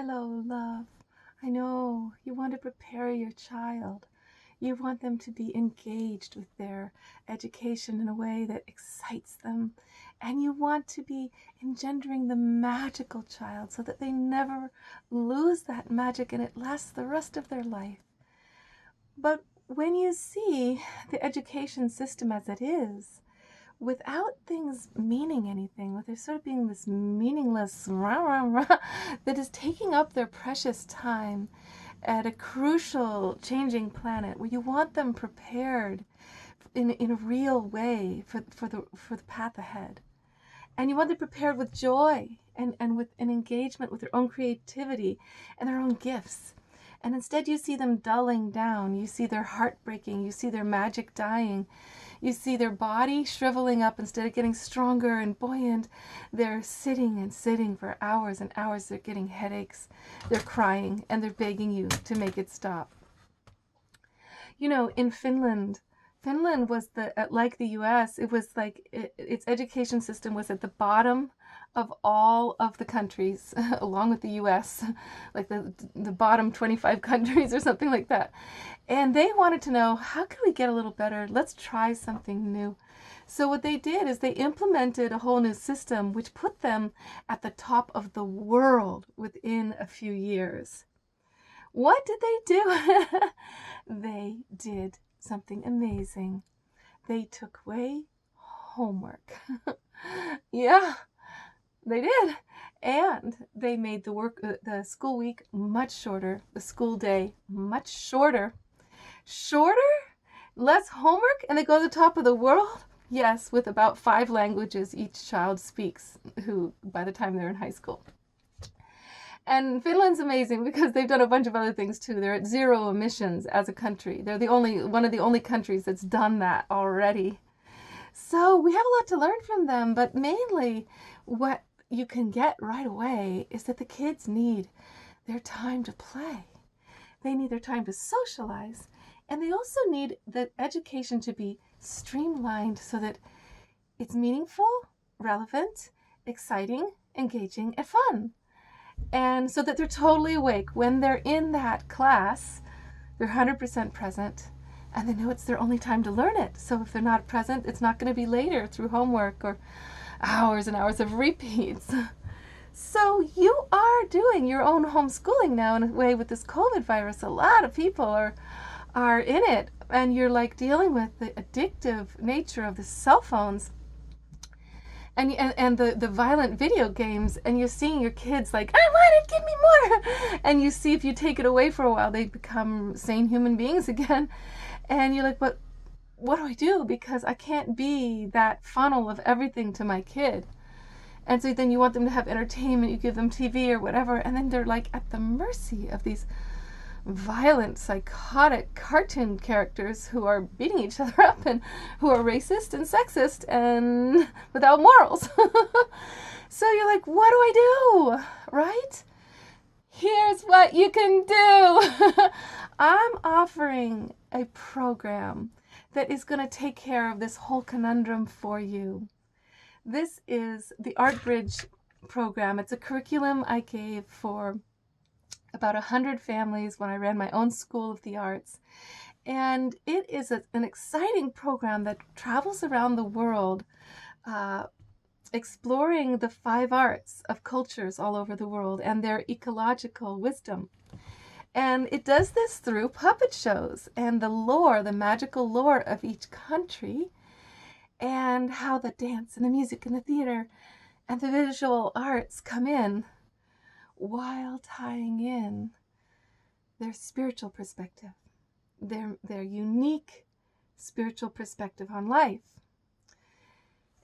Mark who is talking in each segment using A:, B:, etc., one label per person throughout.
A: Hello, love. I know you want to prepare your child. You want them to be engaged with their education in a way that excites them. And you want to be engendering the magical child so that they never lose that magic and it lasts the rest of their life. But when you see the education system as it is, without things meaning anything, with there sort of being this meaningless rah, rah, rah, that is taking up their precious time at a crucial changing planet where you want them prepared in a real way for the path ahead. And you want them prepared with joy and with an engagement with their own creativity and their own gifts. And instead you see them dulling down, you see their heart breaking, you see their magic dying, you see their body shriveling up instead of getting stronger and buoyant. They're sitting and sitting for hours and hours. They're getting headaches, they're crying, and they're begging you to make it stop. You know, in Finland was like the US, it was like its education system was at the bottom of all of the countries, along with the US, like the bottom 25 countries or something like that. And they wanted to know, how can we get a little better? Let's try something new. So what they did is they implemented a whole new system which put them at the top of the world within a few years. What did they do? They did something amazing. They took away homework. Yeah, they did. And they made the school week much shorter, the school day much shorter. Shorter, less homework, and they go to the top of the world? Yes, with about 5 languages each child speaks, who by the time they're in high school. And Finland's amazing because they've done a bunch of other things too. They're at 0 emissions as a country. They're one of the only countries that's done that already. So we have a lot to learn from them, but mainly what you can get right away is that the kids need their time to play. They need their time to socialize, and they also need the education to be streamlined so that it's meaningful, relevant, exciting, engaging, and fun. And so that they're totally awake when they're in that class, they're 100% present, and they know it's their only time to learn it. So if they're not present, it's not going to be later through homework or hours and hours of repeats. So you are doing your own homeschooling now in a way with this COVID virus. A lot of people are in it, and you're like dealing with the addictive nature of the cell phones and the violent video games, and you're seeing your kids like, I want it, give me more. And you see if you take it away for a while, they become sane human beings again. And you're like, but what do I do? Because I can't be that funnel of everything to my kid. And so then you want them to have entertainment, you give them TV or whatever, and then they're like at the mercy of these violent, psychotic cartoon characters who are beating each other up and who are racist and sexist and without morals. So you're like, what do I do? Right? Here's what you can do. I'm offering a program that is going to take care of this whole conundrum for you. This is the Art Bridge program. It's a curriculum I gave for about 100 families when I ran my own School of the Arts. And it is an exciting program that travels around the world, exploring the 5 arts of cultures all over the world and their ecological wisdom. And it does this through puppet shows and the lore, the magical lore of each country, and how the dance and the music and the theater and the visual arts come in while tying in their spiritual perspective, their unique spiritual perspective on life.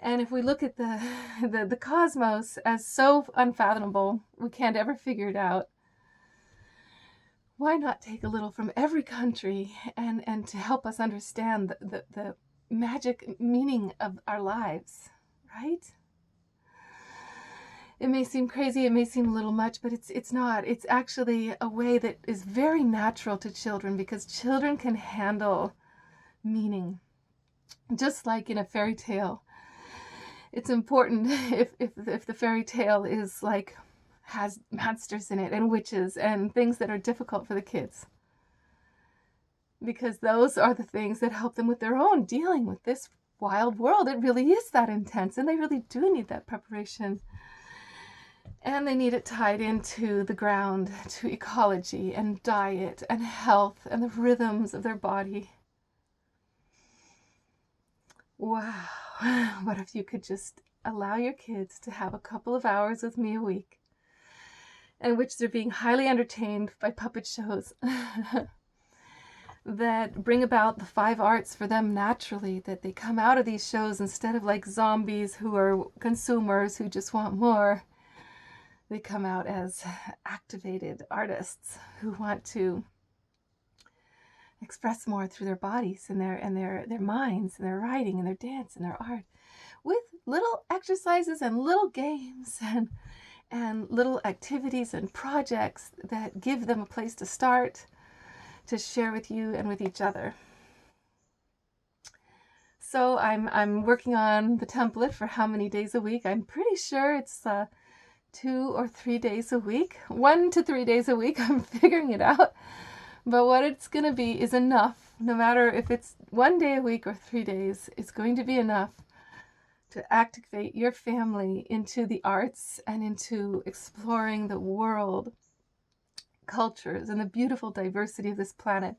A: And if we look at the cosmos as so unfathomable, we can't ever figure it out, why not take a little from every country and to help us understand the magic meaning of our lives, right? It may seem crazy, it may seem a little much, but it's not. It's actually a way that is very natural to children because children can handle meaning. Just like in a fairy tale, it's important if the fairy tale is like has monsters in it and witches and things that are difficult for the kids. Because those are the things that help them with their own dealing with this wild world. It really is that intense, and they really do need that preparation. And they need it tied into the ground, to ecology and diet and health and the rhythms of their body. Wow. What if you could just allow your kids to have a couple of hours with me a week in which they're being highly entertained by puppet shows that bring about the 5 arts for them naturally, that they come out of these shows instead of like zombies who are consumers who just want more. They come out as activated artists who want to express more through their bodies and their minds and their writing and their dance and their art, with little exercises and little games and little activities and projects that give them a place to start, to share with you and with each other. So I'm working on the template for how many days a week. I'm pretty sure it's 2 or 3 days a week, 1 to 3 days a week. I'm figuring it out. But what it's going to be is enough. No matter if it's 1 day a week or 3 days, it's going to be enough to activate your family into the arts and into exploring the world, cultures, and the beautiful diversity of this planet.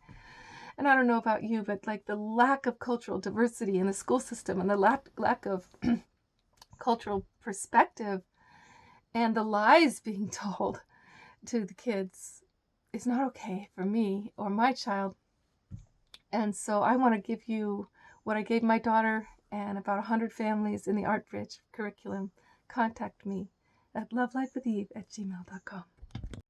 A: And I don't know about you, but like the lack of cultural diversity in the school system and the lack of cultural perspective and the lies being told to the kids is not okay for me or my child. And so I want to give you what I gave my daughter and about 100 families in the Art Bridge curriculum. Contact me at lovelifewitheve@gmail.com.